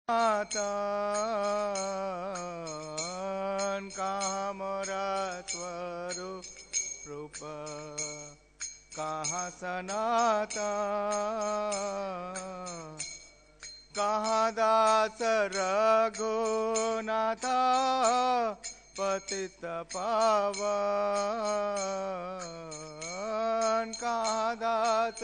सनातन कहाँ मोरा स्वरूप कहाँ सनातन कहाँ दास रघुनाथ पतित पावन कहाँ दास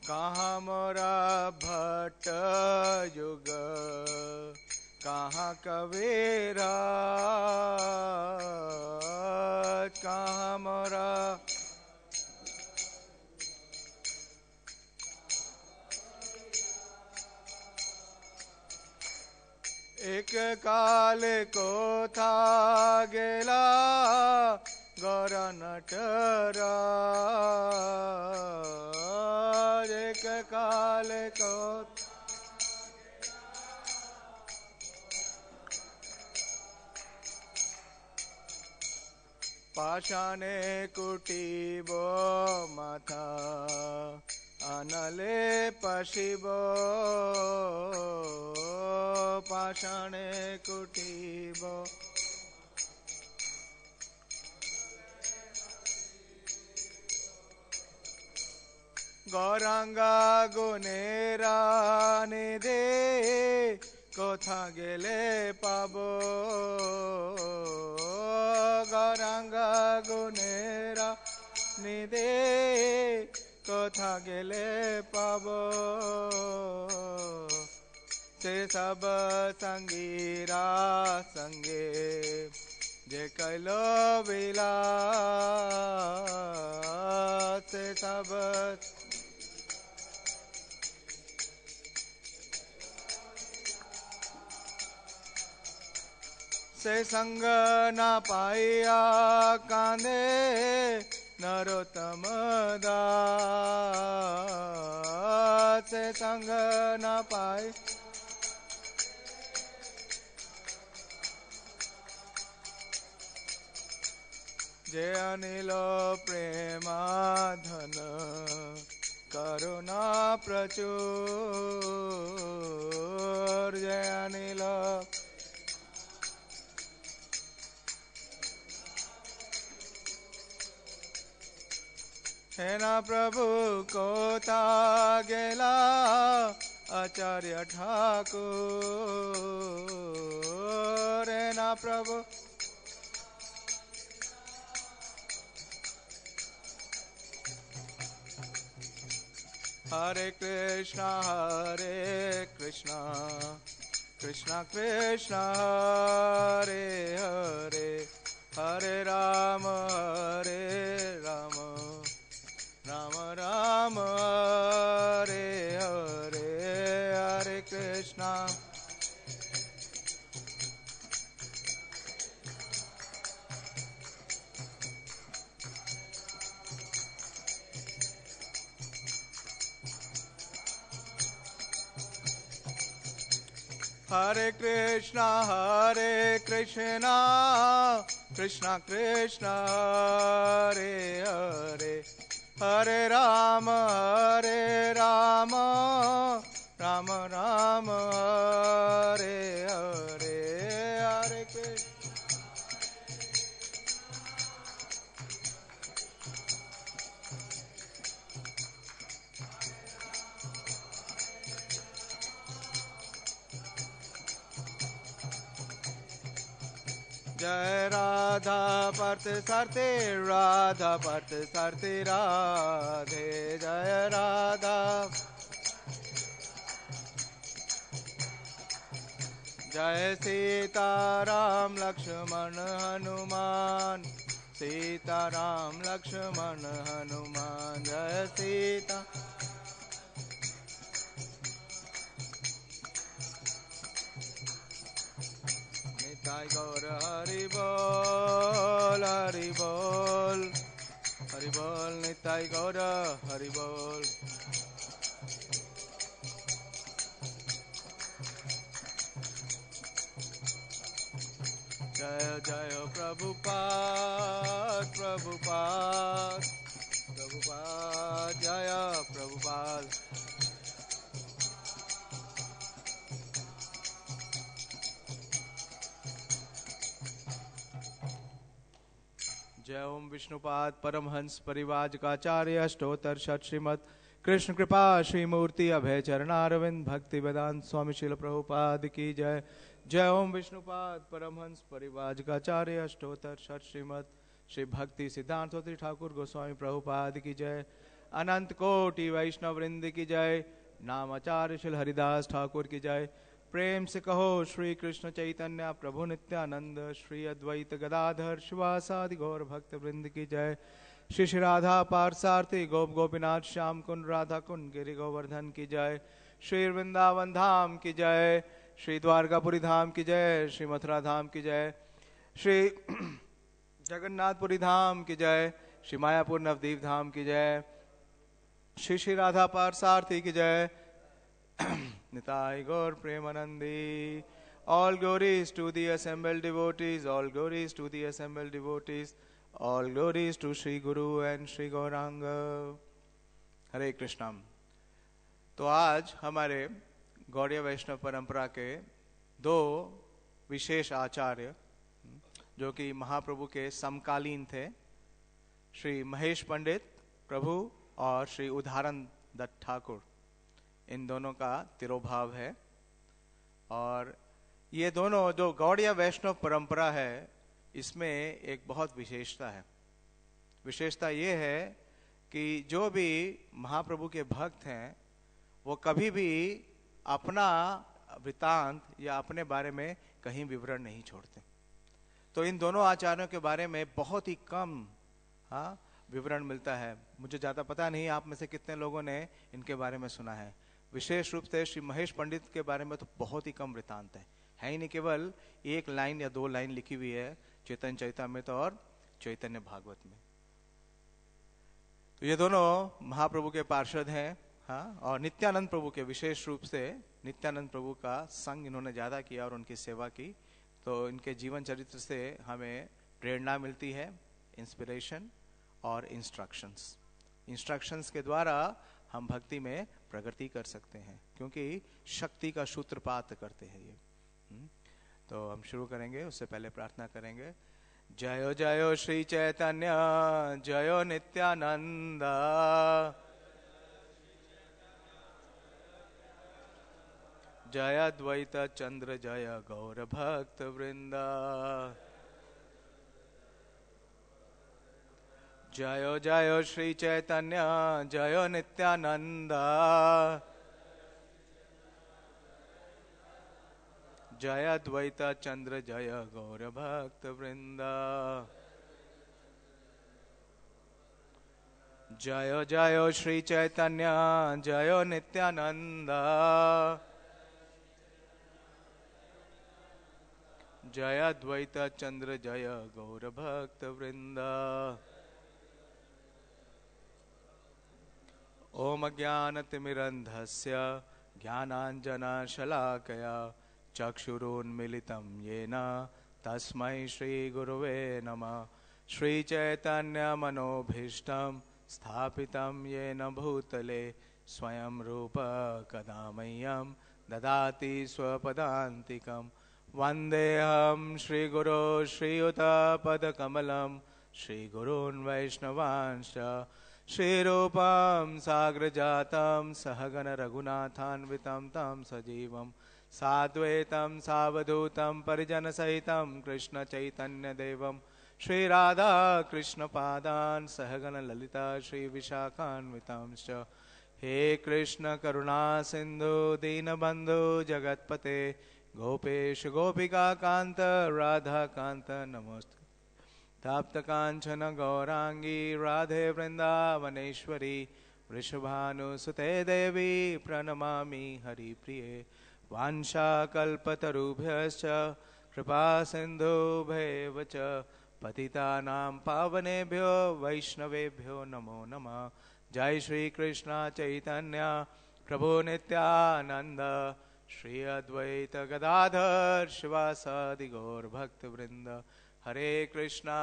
कहाँ मोरा भट्ट युग कहाँ कबीरा कहाँ मोरा एक काल को था गेला गौर नटराज एक काल को पाषाणे कुटीबो माथा अनले पशिबो पाषाणे कुटीबो गौरांगा गुनेरा निधे कोथा गेले पाबो गौरांगा गुनेरा निधे कोथा गेले पाबो से सब संगीरा संगे जे कैलो विलास से सब से संग न पाया कांदे नरोत्तम दास से संग न पाए जे अनिलो प्रेमा धन करुणा प्रचुर जे अनिलो हेना प्रभु को ता गेला आचार्य ठाकुर हेना प्रभु हरे कृष्णा कृष्णा कृष्णा हरे हरे हरे राम राम राम हरे हरे हरे कृष्णा हरे कृष्णा कृष्णा कृष्णा हरे हरे हरे राम राम राम हरे हरे हरे कृष्ण जय राधा पर्थ सरते राधा पर्थ सरते राधे जय राधा जय सीताराम लक्ष्मण हनुमान सीताराम लक्ष्मण हनुमान जय सीता निताय गौर हरि बोल निताय गौर हरि बोल जय जय प्रभुपाद प्रभुपाद प्रभुपाद जय प्रभुपाद। जय ओम विष्णुपाद परमहंस परिवाजकाचार्य अष्टोत्तर शत श्रीमद कृष्ण कृपा श्रीमूर्ति अभय चरणारविंद भक्ति वेदांत स्वामी शिल प्रभुपाद की जय। जय ओम विष्णुपाद परमहंस परिवाजकाचार्य अष्टोत्तर शत श्रीमद श्री भक्ति सिद्धार्थोत्री ठाकुर गोस्वामी प्रभुपाद की जय। अनंत कोटि वैष्णव वृंद की जय। नामाचार्य शिल हरिदास ठाकुर की जय। प्रेम से कहो श्री कृष्ण चैतन्य प्रभु नित्यानंद श्री अद्वैत गदाधर शिवासादि गौर भक्त वृंद की जय। श्री श्री राधा पारसार्थी गोप गोपीनाथ श्याम कुंड राधा कुंड गिरि गोवर्धन की जय। श्री वृंदावन धाम की जय। श्री द्वारकापुरी धाम की जय। श्री मथुरा धाम की जय। श्री जगन्नाथपुरी धाम की जय। श्री मायापुर नवदीप धाम की जय। श्री श्री राधा पारसार्थी की जय। Nitai Gaur Premanandi. All glories to the assembled devotees, all glories to the assembled devotees, all glories to Sri Guru and Sri Gauranga. हरे कृष्णा। तो आज हमारे गौड़ीय वैष्णव परंपरा के दो विशेष आचार्य जो कि महाप्रभु के समकालीन थे, श्री महेश पंडित प्रभु और श्री उदाहरण दत्त ठाकुर, इन दोनों का तिरोभाव है। और ये दोनों जो गौड़ीय वैष्णव परंपरा है, इसमें एक बहुत विशेषता है। विशेषता ये है कि जो भी महाप्रभु के भक्त हैं वो कभी भी अपना वृतांत या अपने बारे में कहीं विवरण नहीं छोड़ते। तो इन दोनों आचार्यों के बारे में बहुत ही कम विवरण मिलता है। मुझे ज़्यादा पता नहीं आप में से कितने लोगों ने इनके बारे में सुना है। विशेष रूप से श्री महेश पंडित के बारे में तो बहुत ही कम वृतांत है ही नहीं, केवल एक लाइन या दो लाइन लिखी हुई है चैतन्य चरितामृत और चैतन्य भागवत में। तो ये दोनों महाप्रभु के पार्षद हैं, और नित्यानंद प्रभु के, विशेष रूप से नित्यानंद प्रभु का संग इन्होंने ज्यादा किया और उनकी सेवा की। तो इनके जीवन चरित्र से हमें प्रेरणा मिलती है, इंस्पिरेशन और इंस्ट्रक्शंस के द्वारा हम भक्ति में प्रगति कर सकते हैं, क्योंकि शक्ति का सूत्रपात करते हैं ये। तो हम शुरू करेंगे, उससे पहले प्रार्थना करेंगे। जयो जयो श्री चैतन्य जयो नित्यानंद, जय अद्वैत चंद्र जय गौर भक्त वृंदा। जयो जयो श्री चैतन्य जयो नित्यानंद, जय अद्वैत चंद्र जय गौर भक्त वृंदा। जयो जयो श्री चैतन्य जयो नित्यानंद, जय अद्वैत चंद्र जय गौर भक्त वृंदा। ओम ज्ञानतिमिरन्धस्य ज्ञानाञ्जनशलाकया चक्षुरुन्मीलितं येन तस्मै श्रीगुरवे नमः। श्रीचैतन्यमनोभीष्टं स्थापितं येन भूतले स्वयं रूप कदा मह्यं ददाति स्वपदान्तिकं। वन्देऽहं श्रीगुरो श्रीयुतपदकमलं श्रीगुरून् वैष्णवांश्च श्रीरूपं साग्रजातं सहगण रघुनाथान्वितं तं सजीवं साद्वैतं सावधूतं परिजनसहितं कृष्ण चैतन्यदेवं श्रीराधा कृष्णपादान् सहगण ललिता श्रीविशाखान्वितांश्च। हे कृष्ण करुणा सिन्धु दीनबन्धु जगत्पते गोपेश गोपिका कांत राधा कांत नमोस्तुते। ताप्त कांचन गौरांगी राधे वृंदावनेश्वरी वृषभानुसुते देवी प्रणमामि हरिप्रिये। वाञ्छाकल्पतरुभ्यश्च कृपा सिन्धुभ्येव च पतितानां पावनेभ्यो वैष्णवेभ्यो नमो नमः। जय श्री कृष्ण चैतन्य प्रभु नित्यानंद श्री अद्वैत गदाधर शिवासादि गौर भक्त वृंद। हरे कृष्णा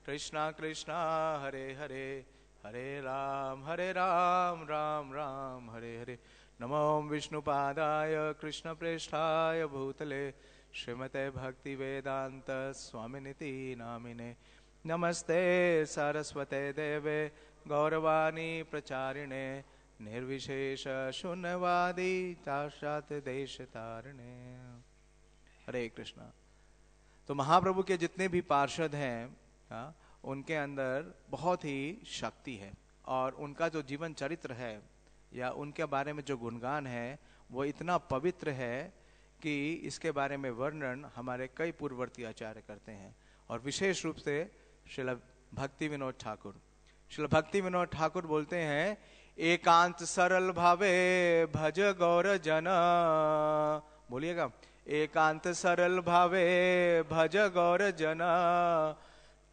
कृष्णा कृष्णा हरे हरे, हरे राम राम राम हरे हरे। नमो विष्णुपादाय कृष्ण प्रेष्ठाय भूतले श्रीमते भक्ति वेदांत स्वामिनिति नामिने। नमस्ते सरस्वते देवे गौरवाणी प्रचारिणे, निर्विशेष शून्यवादी चाशात देश तारिणे। हरे कृष्णा। तो महाप्रभु के जितने भी पार्षद हैं उनके अंदर बहुत ही शक्ति है, और उनका जो जीवन चरित्र है या उनके बारे में जो गुणगान है वो इतना पवित्र है कि इसके बारे में वर्णन हमारे कई पूर्ववर्ती आचार्य करते हैं, और विशेष रूप से श्रील भक्ति विनोद ठाकुर। श्रील भक्ति विनोद ठाकुर बोलते हैं, एकांत सरल भावे भज गौर जन। बोलिएगा, एकांत सरल भावे भज गौर जन,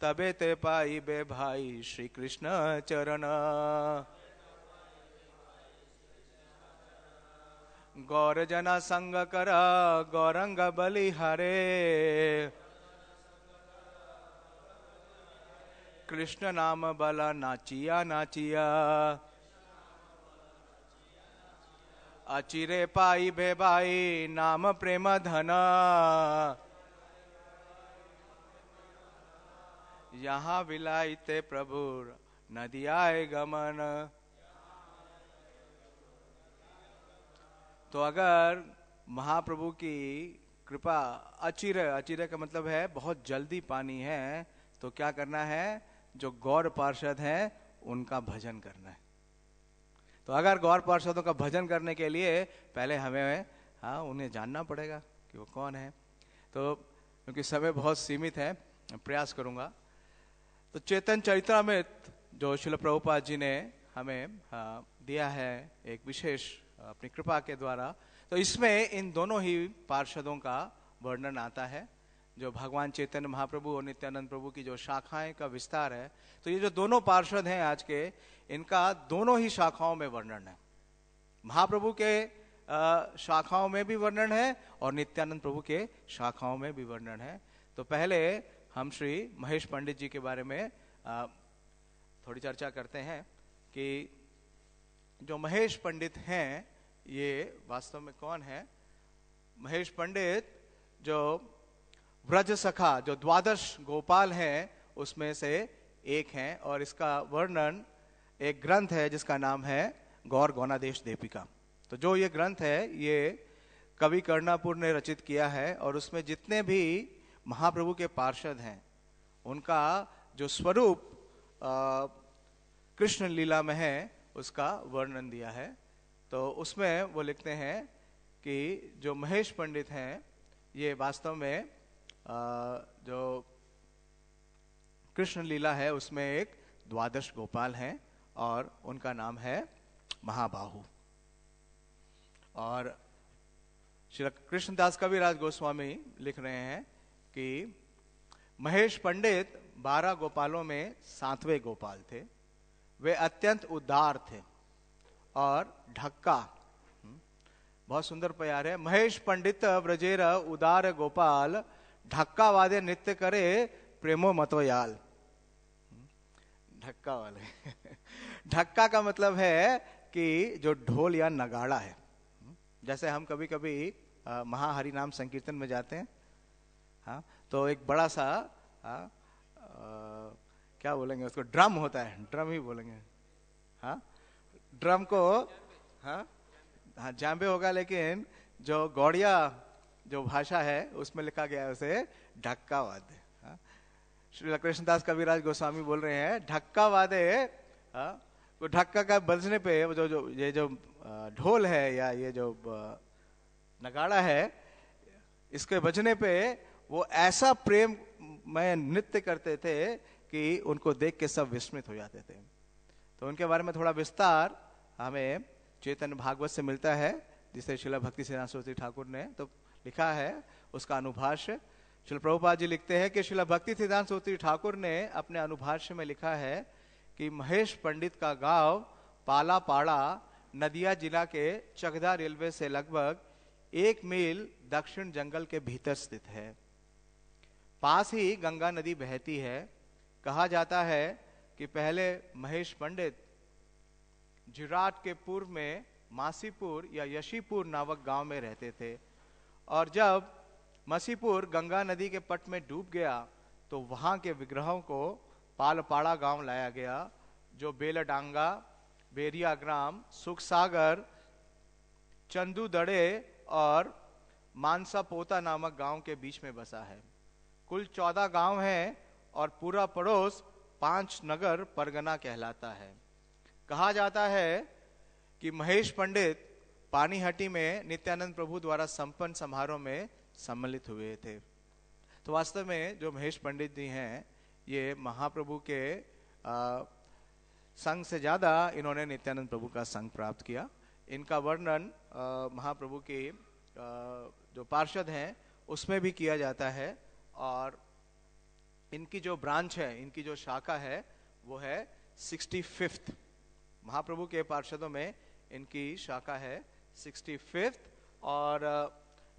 तबे ते पाई बे भाई श्री कृष्ण चरण। गौर जना संग कर गौरंग बलिहारे, कृष्ण नाम बला नाचिया नाचिया, अचिरे पाई बे भाई नाम प्रेम धन। यहाँ विलायते प्रभु नदियाए गमन। तो अगर महाप्रभु की कृपा अचिरे का मतलब है बहुत जल्दी पानी है, तो क्या करना है? जो गौर पार्षद हैं उनका भजन करना है। तो अगर गौर पार्षदों का भजन करने के लिए पहले हमें उन्हें जानना पड़ेगा कि वो कौन है। तो क्योंकि समय बहुत सीमित है, मैं प्रयास करूंगा। तो चेतन चरितामृत जो श्रील प्रभुपाद जी ने हमें दिया है एक विशेष अपनी कृपा के द्वारा, तो इसमें इन दोनों ही पार्षदों का वर्णन आता है। जो भगवान चैतन्य महाप्रभु और नित्यानंद प्रभु की जो शाखाएं का विस्तार है, तो ये जो दोनों पार्षद हैं आज के, इनका दोनों ही शाखाओं में वर्णन है। महाप्रभु के शाखाओं में भी वर्णन है और नित्यानंद प्रभु के शाखाओं में भी वर्णन है। तो पहले हम श्री महेश पंडित जी के बारे में थोड़ी चर्चा करते हैं कि जो महेश पंडित हैं ये वास्तव में कौन है। महेश पंडित जो व्रज सखा, जो द्वादश गोपाल हैं उसमें से एक हैं, और इसका वर्णन एक ग्रंथ है जिसका नाम है गौर गौनादेश दीपिका। तो जो ये ग्रंथ है ये कवि कर्णापुर ने रचित किया है, और उसमें जितने भी महाप्रभु के पार्षद हैं उनका जो स्वरूप कृष्ण लीला में है उसका वर्णन दिया है। तो उसमें वो लिखते हैं कि जो महेश पंडित हैं ये वास्तव में जो कृष्ण लीला है उसमें एक द्वादश गोपाल हैं, और उनका नाम है महाबाहु। और श्री कृष्णदास कविराज गोस्वामी लिख रहे हैं कि महेश पंडित 12 गोपालों में 7वें गोपाल थे। वे अत्यंत उदार थे और ढक्का, बहुत सुंदर प्यार है। महेश पंडित ब्रजेर उदार गोपाल, ढक्का वादे नृत्य करे प्रेमो मतोयाल। ढक्का वाले ढक्का का मतलब है कि जो ढोल या नगाड़ा है। जैसे हम कभी कभी महाहरि नाम संकीर्तन में जाते हैं, हाँ, तो एक बड़ा सा क्या बोलेंगे उसको, ड्रम होता है, ड्रम ही बोलेंगे, हाँ, ड्रम को, हाँ हाँ जाम्बे होगा, लेकिन जो गौड़िया जो भाषा है उसमें लिखा गया है उसे ढक्का वादे। श्री कृष्णदास कविराज गोस्वामी बोल रहे हैं ढक्का वादे, वो ढक्का का बजने पे जो ये जो ढोल है या ये जो नगाड़ा है, इसके बजने पे वो ऐसा प्रेम में नृत्य करते थे कि उनको देख के सब विस्मित हो जाते थे। तो उनके बारे में थोड़ा विस्तार हमें चैतन्य भागवत से मिलता है, जिसे श्रील भक्ति सिद्धांत सरस्वती ठाकुर ने तो लिखा है। उसका अनुभाष्य श्रील प्रभुपाद जी लिखते हैं कि श्रील भक्ति सिद्धांत सरस्वती ठाकुर ने अपने अनुभाष्य में लिखा है कि महेश पंडित का गांव पाला पाड़ा नदिया जिला के चकदा रेलवे से लगभग 1 मील दक्षिण जंगल के भीतर स्थित है। पास ही गंगा नदी बहती है। कहा जाता है कि पहले महेश पंडित जिराट के पूर्व में मासीपुर या यशीपुर नामक गांव में रहते थे, और जब मसीपुर गंगा नदी के पट में डूब गया तो वहां के विग्रहों को पालपाड़ा गांव लाया गया, जो बेलडांगा, बेरिया ग्राम, सुखसागर, चंदूदड़े और मानसापोता नामक गांव के बीच में बसा है। कुल 14 गांव हैं और पूरा पड़ोस 5 नगर परगना कहलाता है। कहा जाता है कि महेश पंडित पानीहट्टी में नित्यानंद प्रभु द्वारा संपन्न समारोह में सम्मिलित हुए थे। तो वास्तव में जो महेश पंडित जी हैं, ये महाप्रभु के संग से ज्यादा इन्होंने नित्यानंद प्रभु का संग प्राप्त किया। इनका वर्णन महाप्रभु के जो पार्षद हैं उसमें भी किया जाता है, और इनकी जो ब्रांच है, इनकी जो शाखा है वो है 65th। महाप्रभु के पार्षदों में इनकी शाखा है 65th, और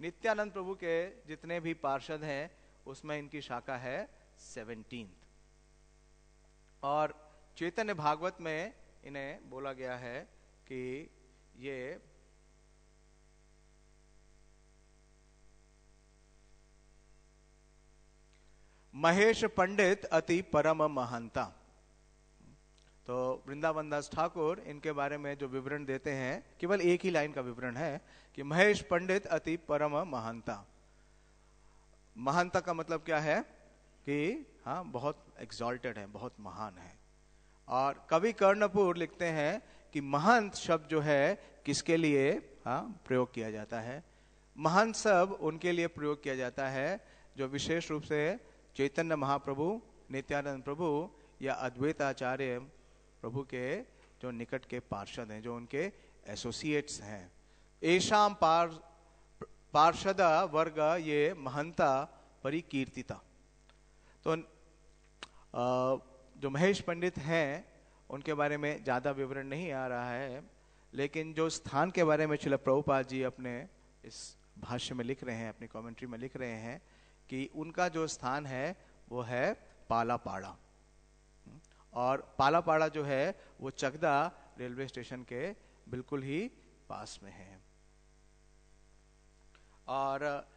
नित्यानंद प्रभु के जितने भी पार्षद हैं उसमें इनकी शाखा है 17th। और चैतन्य भागवत में इन्हें बोला गया है कि ये महेश पंडित अति परम महंता। तो वृंदावन दास ठाकुर इनके बारे में जो विवरण देते हैं, केवल एक ही लाइन का विवरण है कि महेश पंडित अति परम महंता। महंता का मतलब क्या है कि हाँ, बहुत एक्सॉल्टेड है, बहुत महान है। और कवि कर्णपुर लिखते हैं कि महंत शब्द जो है किसके लिए प्रयोग किया जाता है? महंत शब्द उनके लिए प्रयोग किया जाता है जो विशेष रूप से चैतन्य महाप्रभु, नित्यानंद प्रभु या अद्वैताचार्य प्रभु के जो निकट के पार्षद हैं, जो उनके एसोसिएट्स हैं। एशाम पार्षद वर्ग ये महंता परिकीर्तिता। तो जो महेश पंडित हैं उनके बारे में ज्यादा विवरण नहीं आ रहा है, लेकिन जो स्थान के बारे में श्रील प्रभुपाद जी अपने इस भाष्य में लिख रहे हैं, अपनी कमेंट्री में लिख रहे हैं कि उनका जो स्थान है वो है पालापाड़ा। और पालापाड़ा जो है वो चकदा रेलवे स्टेशन के बिल्कुल ही पास में है। और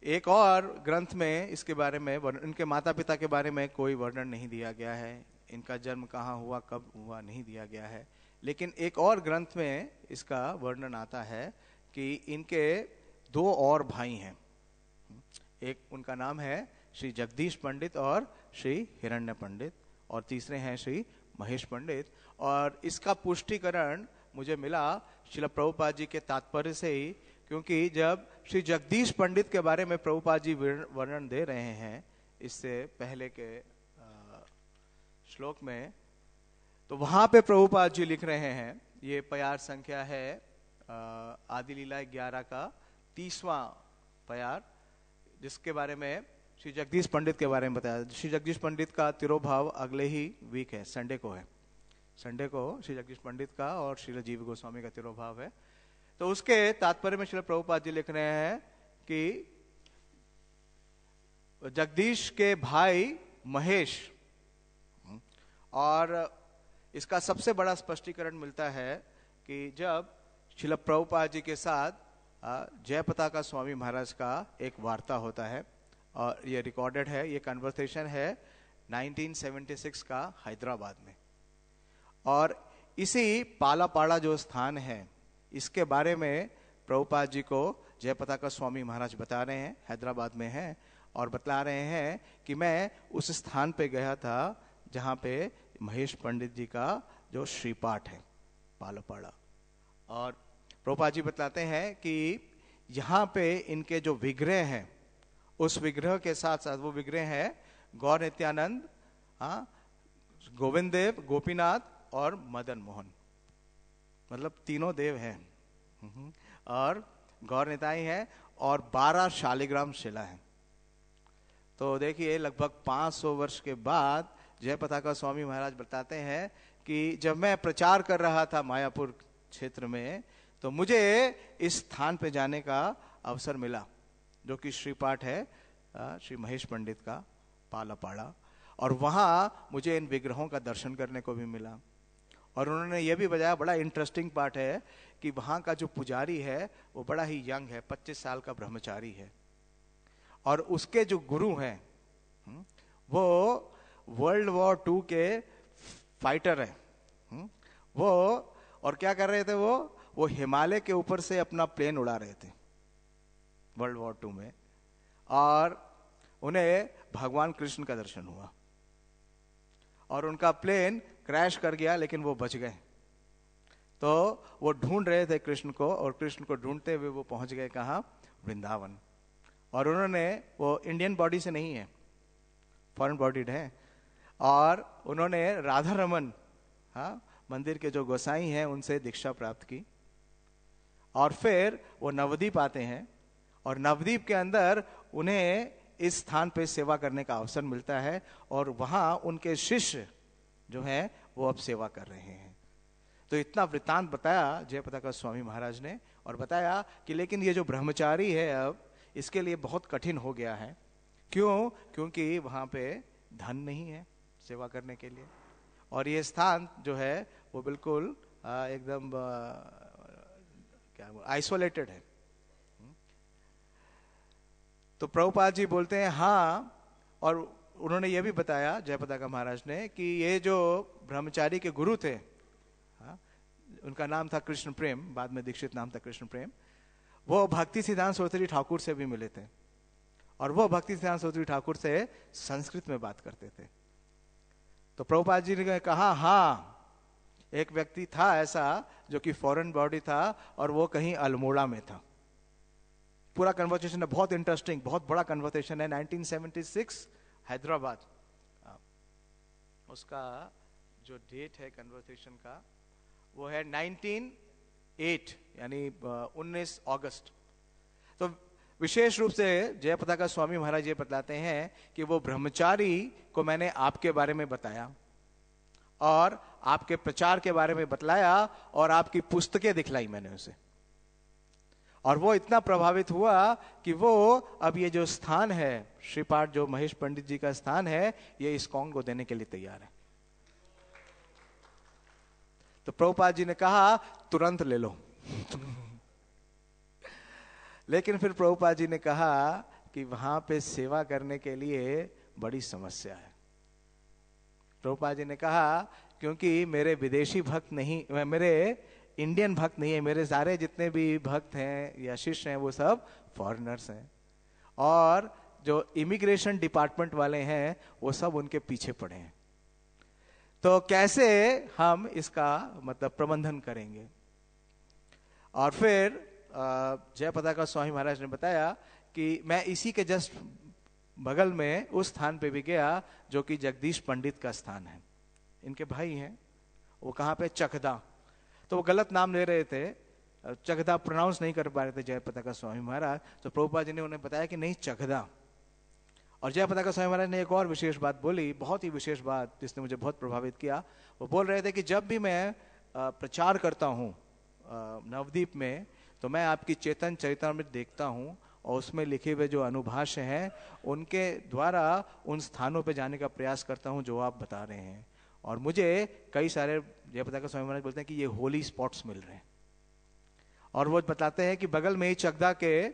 एक और ग्रंथ में इसके बारे में, इनके माता पिता के बारे में कोई वर्णन नहीं दिया गया है। इनका जन्म कहाँ हुआ, कब हुआ, नहीं दिया गया है। लेकिन एक और ग्रंथ में इसका वर्णन आता है कि इनके 2 और भाई हैं। एक उनका नाम है श्री जगदीश पंडित और श्री हिरण्य पंडित, और तीसरे हैं श्री महेश पंडित। और इसका पुष्टिकरण मुझे मिला श्रील प्रभुपाद जी के तात्पर्य से ही, क्योंकि जब श्री जगदीश पंडित के बारे में प्रभुपाद जी वर्णन दे रहे हैं इससे पहले के श्लोक में, तो वहां पे प्रभुपाद जी लिख रहे हैं, ये प्यार संख्या है आदि लीला 11 का 30वां प्यार, जिसके बारे में श्री जगदीश पंडित के बारे में बताया। श्री जगदीश पंडित का तिरोभाव अगले ही वीक है, संडे को है। संडे को श्री जगदीश पंडित का और श्री जीव गोस्वामी का तिरोभाव है। तो उसके तात्पर्य में श्री प्रभुपाद जी लिख रहे हैं कि जगदीश के भाई महेश, और इसका सबसे बड़ा स्पष्टीकरण मिलता है कि जब श्रील प्रभुपाद जी के साथ जयपताका स्वामी महाराज का एक वार्ता होता है, और ये रिकॉर्डेड है, ये कन्वर्सेशन है 1976 का हैदराबाद में। और इसी पालापाड़ा जो स्थान है इसके बारे में प्रभुपाद जी को जयपताका स्वामी महाराज बता रहे हैं, हैदराबाद में हैं, और बतला रहे हैं कि मैं उस स्थान पे गया था जहाँ पे महेश पंडित जी का जो श्रीपाठ है पालापाड़ा। और प्रभुपाद जी बतलाते हैं कि यहाँ पे इनके जो विग्रह हैं, उस विग्रह के साथ साथ वो विग्रह है गौर नित्यानंद, गोविंद देव, गोपीनाथ और मदन मोहन, मतलब तीनों देव हैं, और गौर निताई है, और 12 शालिग्राम शिला है। तो देखिए लगभग 500 वर्ष के बाद जयपताका स्वामी महाराज बताते हैं कि जब मैं प्रचार कर रहा था मायापुर क्षेत्र में, तो मुझे इस स्थान पे जाने का अवसर मिला, जो कि श्री पाठ है श्री महेश पंडित का पालापाड़ा, और वहां मुझे इन विग्रहों का दर्शन करने को भी मिला। और उन्होंने ये भी बताया, बड़ा इंटरेस्टिंग पार्ट है कि वहां का जो पुजारी है वो बड़ा ही यंग है, 25 साल का ब्रह्मचारी है, और उसके जो गुरु हैं वो वर्ल्ड वॉर 2 के फाइटर है। वो और क्या कर रहे थे, वो हिमालय के ऊपर से अपना प्लेन उड़ा रहे थे वर्ल्ड वॉर 2 में, और उन्हें भगवान कृष्ण का दर्शन हुआ, और उनका प्लेन क्रैश कर गया, लेकिन वो बच गए। तो वो ढूंढ रहे थे कृष्ण को, और कृष्ण को ढूंढते हुए वो पहुंच गए कहाँ, वृंदावन। और उन्होंने, वो इंडियन बॉडी से नहीं है, फॉरेन बॉडीड है, और उन्होंने राधा रमन मंदिर के जो गोसाई हैं उनसे दीक्षा प्राप्त की, और फिर वो नवद्वीप आते हैं, और नवद्वीप के अंदर उन्हें इस स्थान पे सेवा करने का अवसर मिलता है, और वहां उनके शिष्य जो हैं वो अब सेवा कर रहे हैं। तो इतना वृत्तांत बताया जयपताका स्वामी महाराज ने, और बताया कि लेकिन ये जो ब्रह्मचारी है अब इसके लिए बहुत कठिन हो गया है। क्यों? क्योंकि वहां पे धन नहीं है सेवा करने के लिए, और ये स्थान जो है वो बिल्कुल एकदम क्या आइसोलेटेड है। तो प्रभुपाद जी बोलते हैं हाँ, और उन्होंने ये भी बताया जयपताका महाराज ने कि ये जो ब्रह्मचारी के गुरु थे, उनका नाम था कृष्ण प्रेम, बाद में दीक्षित नाम था कृष्ण प्रेम, वो भक्ति सिद्धांत सरस्वती ठाकुर से भी मिले थे, और वो भक्ति सिद्धांत सरस्वती ठाकुर से संस्कृत में बात करते थे। तो प्रभुपाद जी ने कहा हाँ, एक व्यक्ति था ऐसा जो कि फॉरेन बॉडी था, और वो कहीं अल्मोड़ा में था। पूरा कन्वर्सेशन है, बहुत इंटरेस्टिंग, बहुत बड़ा कन्वर्सेशन है। 1976 हैदराबाद, उसका जो डेट है कन्वर्सेशन का वो है 1908, यानी 19 अगस्त। तो विशेष रूप से जयपताका स्वामी महाराज ये बतलाते हैं कि वो ब्रह्मचारी को मैंने आपके बारे में बताया, और आपके प्रचार के बारे में बतलाया, और आपकी पुस्तकें दिखलाई मैंने उसे, और वो इतना प्रभावित हुआ कि वो अब ये जो स्थान है श्रीपाठ, जो महेश पंडित जी का स्थान है, ये इस्कॉन को देने के लिए तैयार है। तो प्रभुपाद जी ने कहा तुरंत ले लो लेकिन फिर प्रभुपाद जी ने कहा कि वहां पे सेवा करने के लिए बड़ी समस्या है। प्रभुपाद जी ने कहा क्योंकि मेरे विदेशी भक्त नहीं, मेरे इंडियन भक्त नहीं है, मेरे सारे जितने भी भक्त हैं या शिष्य हैं वो सब फॉरेनर्स हैं, और जो इमिग्रेशन डिपार्टमेंट वाले हैं वो सब उनके पीछे पड़े हैं। तो कैसे हम इसका मतलब प्रबंधन करेंगे? और फिर जयपताका स्वामी महाराज ने बताया कि मैं इसी के जस्ट बगल में उस स्थान पे भी गया जो कि जगदीश पंडित का स्थान है, इनके भाई हैं। वो कहाँ पे? चकदा। तो वो गलत नाम ले रहे थे, चकदा प्रोनाउंस नहीं कर पा रहे थे जयपताका स्वामी महाराज। तो प्रभुपाद जी ने उन्हें बताया कि नहीं, चकदा। और जयपताका स्वामी महाराज ने एक और विशेष बात बोली, बहुत ही विशेष बात जिसने मुझे बहुत प्रभावित किया। वो बोल रहे थे कि जब भी मैं प्रचार करता हूँ नवद्वीप में, तो मैं आपकी चेतन चरितामृत देखता हूँ, और उसमें लिखे हुए जो अनुभाष्य हैं उनके द्वारा उन स्थानों पे जाने का प्रयास करता हूँ जो आप बता रहे हैं। और मुझे कई सारे, जयपताका स्वामी महाराज बोलते हैं कि ये होली स्पॉट्स मिल रहे हैं। और वो बताते हैं कि बगल में ही चकदा के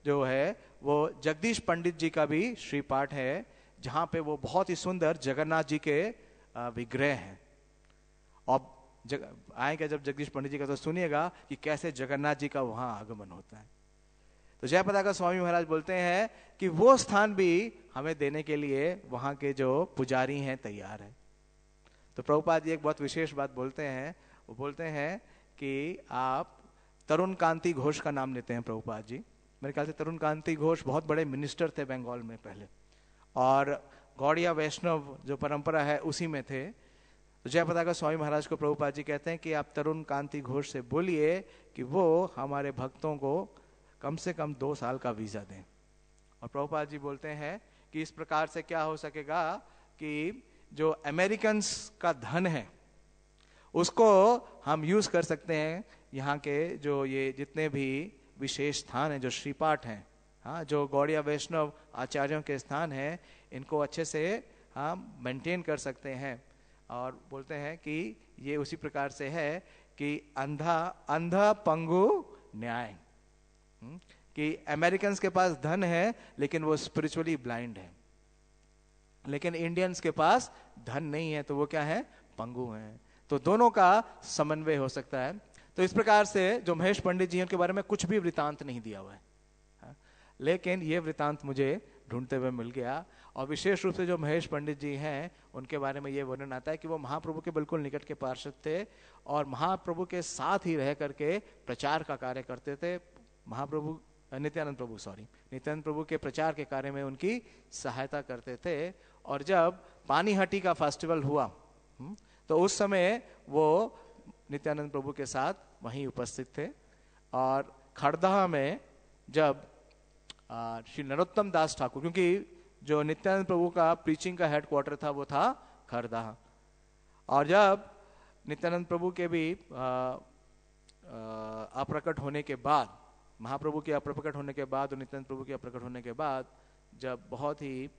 जो है वो जगदीश पंडित जी का भी श्रीपाठ है, जहाँ पे वो बहुत ही सुंदर जगन्नाथ जी के विग्रह हैं। और आएंगे जब जगदीश पंडित जी का तो सुनिएगा कि कैसे जगन्नाथ जी का वहां आगमन होता है। तो जयपताका स्वामी महाराज बोलते हैं कि वो स्थान भी हमें देने के लिए वहां के जो पुजारी हैं तैयार है। तो प्रभुपाद जी एक बहुत विशेष बात बोलते हैं, वो बोलते हैं कि आप तरुण कांति घोष का नाम लेते हैं प्रभुपाद जी। मेरे ख्याल से तरुण कांति घोष बहुत बड़े मिनिस्टर थे बंगाल में पहले, और गौड़िया वैष्णव जो परंपरा है उसी में थे। तो जयपताका स्वामी महाराज को प्रभुपाद जी कहते हैं कि आप तरुण कांति घोष से बोलिए कि वो हमारे भक्तों को कम से कम 2 साल का वीजा दें। और प्रभुपाद जी बोलते हैं कि इस प्रकार से क्या हो सकेगा कि जो अमेरिकन्स का धन है उसको हम यूज कर सकते हैं यहाँ के जो ये जितने भी विशेष स्थान हैं, जो श्रीपाठ हैं, हाँ, जो गौड़िया वैष्णव आचार्यों के स्थान हैं, इनको अच्छे से मेंटेन कर सकते हैं। और बोलते हैं कि ये उसी प्रकार से है कि अंधा पंगु न्याय, कि अमेरिकन्स के पास धन है लेकिन वो स्पिरिचुअली ब्लाइंड है, लेकिन इंडियंस के पास धन नहीं है तो वो क्या है, पंगु हैं। तो दोनों का समन्वय हो सकता है। तो इस प्रकार से जो महेश पंडित जी हैं उनके बारे में कुछ भी वृतांत नहीं दिया हुआ है, लेकिन ये वृतांत मुझे ढूंढते हुए मिल गया। और विशेष रूप से जो महेश पंडित जी हैं उनके बारे में ये वर्णन आता है कि वो महाप्रभु के बिल्कुल निकट के पार्षद थे और महाप्रभु के साथ ही रह करके प्रचार का कार्य करते थे। महाप्रभु नित्यानंद प्रभु के प्रचार के कार्य में उनकी सहायता करते थे। और जब पानीहट्टी का फेस्टिवल हुआ तो उस समय वो नित्यानंद प्रभु के साथ वहीं उपस्थित थे। और खड़दहा में जब श्री नरोत्तम दास ठाकुर, क्योंकि जो नित्यानंद प्रभु का प्रीचिंग का हेडक्वार्टर था वो था खड़दहा, और जब नित्यानंद प्रभु के भी अप्रकट होने के बाद, महाप्रभु के अप्रकट होने के बाद और नित्यानंद प्रभु के अप्रकट होने के बाद, जब बहुत ही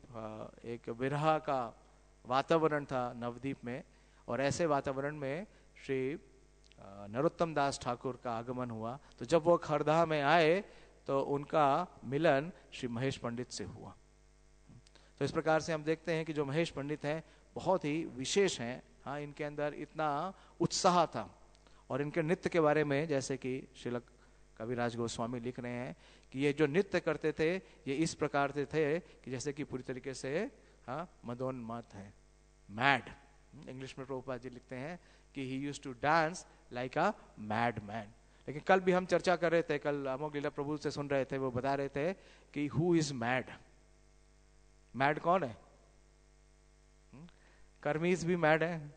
एक विरह का वातावरण था नवद्वीप में, और ऐसे वातावरण में श्री नरोत्तम दास ठाकुर का आगमन हुआ। तो जब वो खड़दहा में आए तो उनका मिलन श्री महेश पंडित से हुआ। तो इस प्रकार से हम देखते हैं कि जो महेश पंडित हैं बहुत ही विशेष हैं। हाँ, इनके अंदर इतना उत्साह था। और इनके नृत्य के बारे में जैसे कि श्रील कविराज गोस्वामी लिख रहे हैं कि ये जो नृत्य करते थे ये इस प्रकार से थे कि जैसे कि पूरी तरीके से मदोन्मत्त है, मैड। इंग्लिश में प्रभुपाद जी लिखते हैं कि he used to dance like a mad man. लेकिन कल भी हम चर्चा कर रहे थे, कल अमोघ लीला प्रभु से सुन रहे थे, वो बता रहे थे कि हु इज मैड। मैड कौन है? कर्मीज भी मैड है,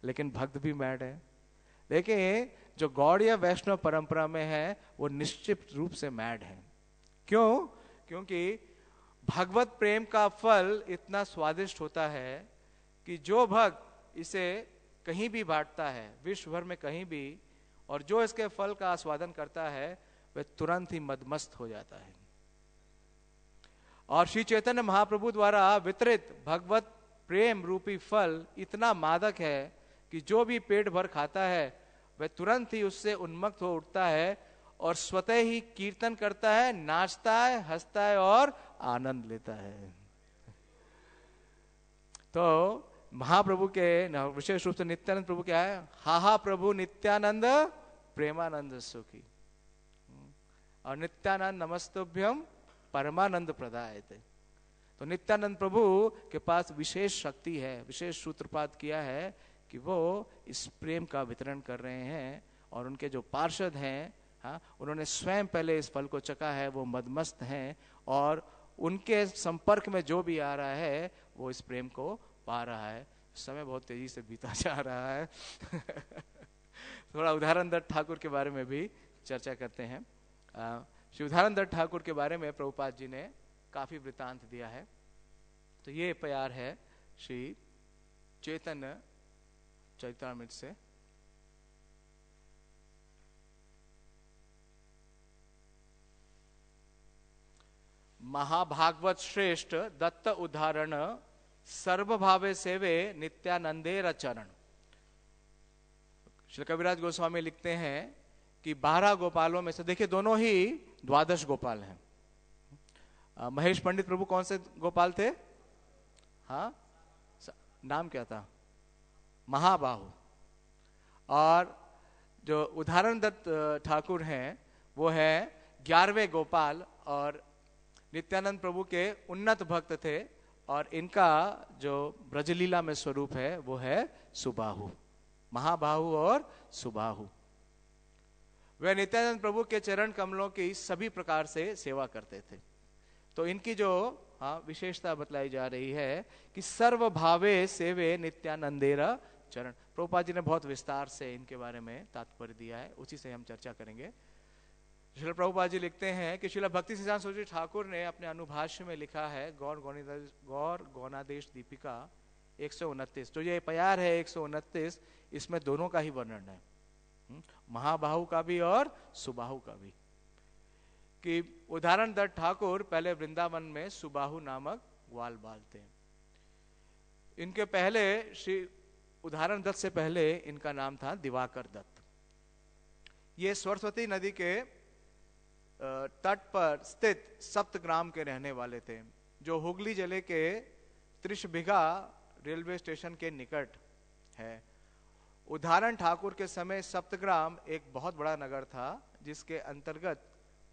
लेकिन भक्त भी मैड है। लेकिन जो गौड़ीय वैष्णव परंपरा में है वो निश्चित रूप से मैड है। क्यों? क्योंकि भगवत प्रेम का फल इतना स्वादिष्ट होता है कि जो भक्त इसे कहीं भी बांटता है, विश्व भर में कहीं भी, और जो इसके फल का आस्वादन करता है वह तुरंत ही मदमस्त हो जाता है। और श्री चैतन्य महाप्रभु द्वारा वितरित भगवत प्रेम रूपी फल इतना मादक है कि जो भी पेट भर खाता है वह तुरंत ही उससे उन्मत्त हो उठता है और स्वतः ही कीर्तन करता है, नाचता है, हंसता है और आनंद लेता है। तो महाप्रभु के विशेष रूप से नित्यानंद प्रभु क्या है? हा प्रभु नित्यानंद प्रेमानंद सुखी, और नित्यानंद नमस्तुभ्यम परमानंद प्रदायते। तो नित्यानंद प्रभु के पास विशेष शक्ति है, विशेष सूत्रपात किया है कि वो इस प्रेम का वितरण कर रहे हैं। और उनके जो पार्षद हैं, हाँ, उन्होंने स्वयं पहले इस फल को चखा है, वो मदमस्त हैं, और उनके संपर्क में जो भी आ रहा है वो इस प्रेम को पा रहा है। समय बहुत तेजी से बीता जा रहा है। थोड़ा उदाहरण दत्त ठाकुर के बारे में भी चर्चा करते हैं। श्री उदाहरण दत्त ठाकुर के बारे में प्रभुपाद जी ने काफी वृतांत दिया है। तो ये प्यार है श्री चैतन्य चरितामृत से। महाभागवत श्रेष्ठ दत्त उदाहरण सर्वभावे सेवे नित्यानंदेर चरण। श्री कविराज गोस्वामी लिखते हैं कि 12 गोपालों में से, देखिए दोनों ही द्वादश गोपाल हैं। महेश पंडित प्रभु कौन से गोपाल थे? हाँ, नाम क्या था? महाबाहु। और जो उदाहरण दत्त ठाकुर हैं वो है 11वें गोपाल, और नित्यानंद प्रभु के उन्नत भक्त थे, और इनका जो ब्रजलीला में स्वरूप है वो है सुबाहु। महाबाहु और सुबाहु वे नित्यानंद प्रभु के चरण कमलों की सभी प्रकार से सेवा करते थे। तो इनकी जो विशेषता बतलाई जा रही है कि सर्वभावे सेवे नित्यानंदेरा चरण। प्रभुपाद जी ने बहुत विस्तार से इनके बारे में तात्पर्य दिया है, उसी से हम चर्चा करेंगे। श्रील प्रभुपाद जी लिखते हैं कि श्रील भक्ति सिद्धांत सूरी ठाकुर ने अपने अनुभाष्य में लिखा है गौर गौनादेश दीपिका 129, जो ये प्यार है 129, इसमें दोनों का ही वर्णन है। महाबाहु का भी और सुबाहु का भी। कि उदाहरण दत्त ठाकुर पहले वृंदावन में सुबाहु नामक ग्वाल बालते हैं। इनके पहले श्री उदाहरण दत्त से पहले इनका नाम था दिवाकर दत्त। ये सरस्वती नदी के तट पर स्थित सप्तग्राम के रहने वाले थे, जो हुगली जिले के त्रिशबिघा रेलवे स्टेशन के निकट है। उदाहरण ठाकुर के समय सप्तग्राम एक बहुत बड़ा नगर था, जिसके अंतर्गत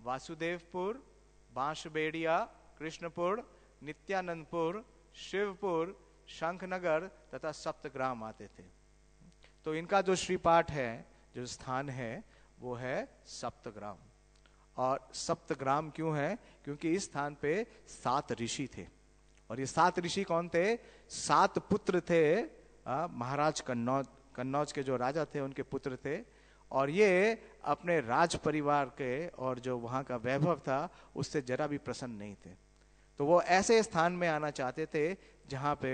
वासुदेवपुर, बांसबेड़िया, कृष्णपुर, नित्यानंदपुर, शिवपुर, शंखनगर तथा सप्तग्राम आते थे। तो इनका जो श्रीपाठ है, जो स्थान है, वो है सप्तग्राम। और सप्तग्राम क्यों है? क्योंकि इस स्थान पे 7 ऋषि थे। और ये 7 ऋषि कौन थे? 7 पुत्र थे, महाराज कन्नौज के जो राजा थे उनके पुत्र थे। और ये अपने राज परिवार के और जो वहां का वैभव था उससे जरा भी प्रसन्न नहीं थे। तो वो ऐसे स्थान में आना चाहते थे जहां पे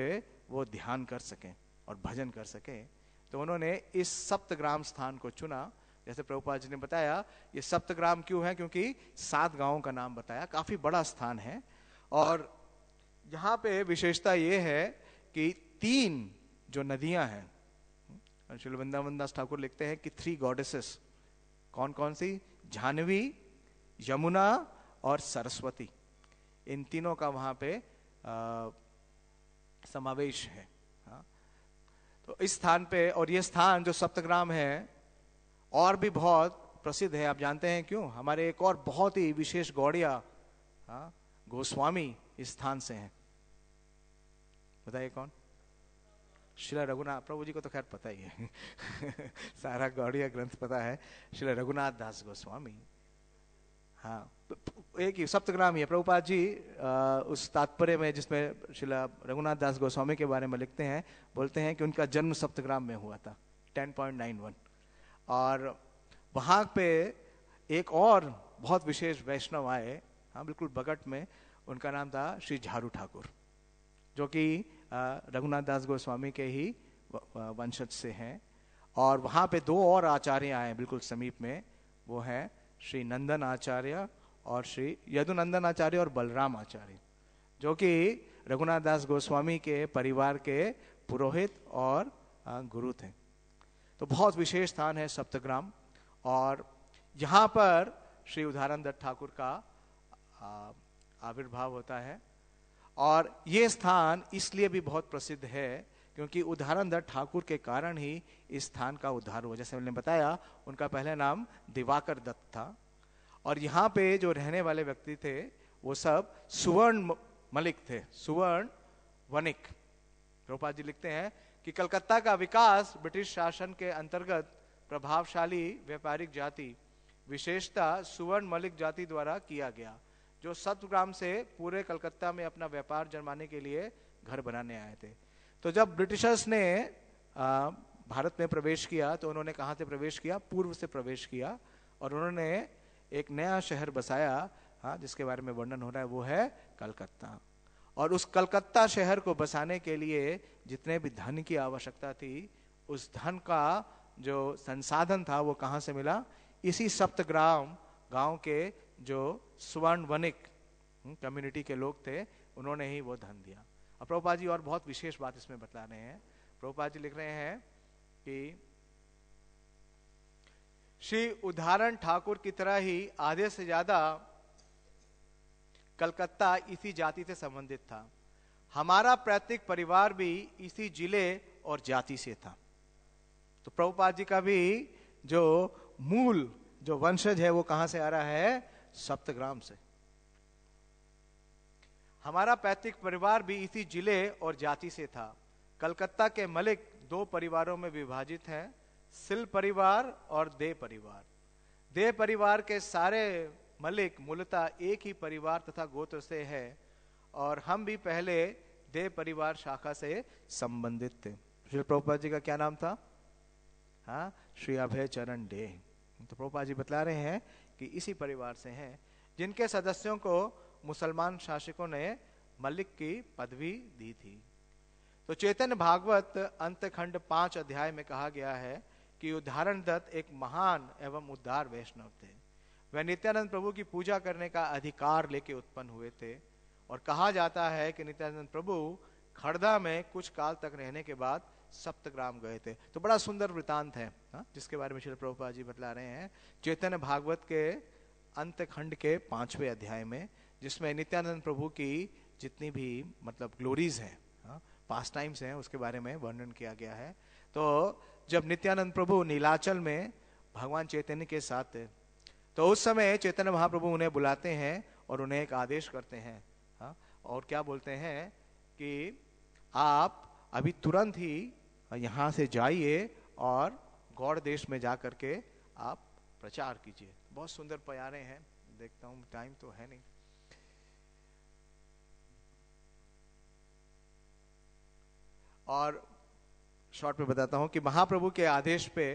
वो ध्यान कर सकें और भजन कर सकें। तो उन्होंने इस सप्तग्राम स्थान को चुना। जैसे प्रभुपाद जी ने बताया, ये सप्तग्राम क्यों है? क्योंकि 7 गांवों का नाम बताया, काफी बड़ा स्थान है। और यहाँ पे विशेषता ये है कि 3 जो नदियां हैं, श्री वृंदावन दास ठाकुर लिखते हैं कि 3 गॉडेसेस, कौन कौन सी? जाह्नवी, यमुना और सरस्वती। इन तीनों का वहां पे समावेश है। तो इस स्थान पे, और ये स्थान जो सप्तग्राम है और भी बहुत प्रसिद्ध है। आप जानते हैं क्यों? हमारे एक और बहुत ही विशेष गौड़िया गोस्वामी इस स्थान से हैं। बताइए कौन? श्रील रघुनाथ। प्रभु जी को तो खैर पता ही है सारा गौड़िया ग्रंथ पता है। श्रील रघुनाथ दास गोस्वामी, हाँ, एक ही सप्तग्राम ही है। प्रभुपाद जी उस तात्पर्य में जिसमें श्रील रघुनाथ दास गोस्वामी के बारे में लिखते हैं, बोलते हैं कि उनका जन्म सप्तग्राम में हुआ था 10.91। और वहां पे एक और बहुत विशेष वैष्णव आए, हाँ बिल्कुल बगट में। उनका नाम था श्री झारू ठाकुर, जो कि रघुनाथ दास गोस्वामी के ही वंशज से हैं। और वहां पे 2 और आचार्य आए बिल्कुल समीप में, वो हैं श्री नंदन आचार्य और श्री यदुनंदन आचार्य और बलराम आचार्य, जो कि रघुनाथ दास गोस्वामी के परिवार के पुरोहित और गुरु थे। तो बहुत विशेष स्थान है सप्तग्राम। और यहाँ पर श्री उदाहरण दत्त ठाकुर का आविर्भाव होता है। और ये स्थान इसलिए भी बहुत प्रसिद्ध है क्योंकि उदाहरण दत्त ठाकुर के कारण ही इस स्थान का उद्धार हुआ। जैसे मैंने बताया, उनका पहला नाम दिवाकर दत्त था। और यहाँ पे जो रहने वाले व्यक्ति थे वो सब सुवर्ण मलिक थे, सुवर्ण वणिक। प्रभुपाद जी लिखते हैं कि कलकत्ता का विकास ब्रिटिश शासन के अंतर्गत प्रभावशाली व्यापारिक जाति, विशेषतः सुवर्ण मलिक जाति द्वारा किया गया, जो सप्तग्राम से पूरे कलकत्ता में अपना व्यापार जमाने के लिए घर बनाने आए थे। तो जब ब्रिटिशर्स ने भारत में प्रवेश किया तो उन्होंने कहाँ से प्रवेश किया? पूर्व से प्रवेश किया। और उन्होंने एक नया शहर बसाया, हाँ, जिसके बारे में वर्णन हो रहा है, वो है कलकत्ता। और उस कलकत्ता शहर को बसाने के लिए जितने भी धन की आवश्यकता थी, उस धन का जो संसाधन था वो कहाँ से मिला? इसी सप्तग्राम गांव के जो स्वर्ण वणिक कम्युनिटी के लोग थे, उन्होंने ही वो धन दिया। अब प्रभुपाद जी और बहुत विशेष बात इसमें बता रहे हैं। प्रभुपाद जी लिख रहे हैं कि श्री उदाहरण ठाकुर की तरह ही आधे से ज्यादा कलकत्ता इसी जाति से संबंधित था। हमारा पैतृक परिवार भी इसी जिले और जाति से था। तो प्रभुपाद जी का भी जो मूल जो वंशज है वो कहां से आ रहा है? सप्तग्राम से। हमारा पैतृक परिवार भी इसी जिले और जाति से था। कलकत्ता के मलिक 2 परिवारों में विभाजित हैं, सिल परिवार और दे परिवार। दे परिवार के सारे मलिक मूलतः एक ही परिवार तथा गोत्र से है, और हम भी पहले दे परिवार शाखा से संबंधित थे। श्री प्रभुपाद जी का क्या नाम था? हाँ, श्री अभय चरण डे। तो प्रभुपाद जी बतला रहे हैं कि इसी परिवार से हैं, जिनके सदस्यों को मुसलमान शासकों ने मलिक की पदवी दी थी। तो चैतन्य भागवत अंतखंड 5 अध्याय में कहा गया है कि उदाहरण दत्त एक महान एवं उद्धार वैष्णव थे। वह नित्यानंद प्रभु की पूजा करने का अधिकार लेके उत्पन्न हुए थे और कहा जाता है कि नित्यानंद प्रभु खड़दा में कुछ काल तक रहने के बाद सप्तग्राम गए थे। तो बड़ा सुंदर वृतांत है जिसके बारे में श्रील प्रभुपाद जी बतला रहे हैं चैतन्य भागवत के अंत खंड के 5वें अध्याय में, जिसमें नित्यानंद प्रभु की जितनी भी मतलब ग्लोरीज हैं, पास टाइम्स हैं, उसके बारे में वर्णन किया गया है। तो जब नित्यानंद प्रभु नीलाचल में भगवान चैतन्य के साथ थे, तो उस समय चैतन्य महाप्रभु उन्हें बुलाते हैं और उन्हें एक आदेश करते हैं, और क्या बोलते हैं कि आप अभी तुरंत ही यहाँ से जाइए और गौड़ देश में जा करके आप प्रचार कीजिए। बहुत सुंदर प्यारे हैं, देखता हूँ टाइम तो है नहीं। और शॉर्ट में बताता हूँ कि महाप्रभु के आदेश पे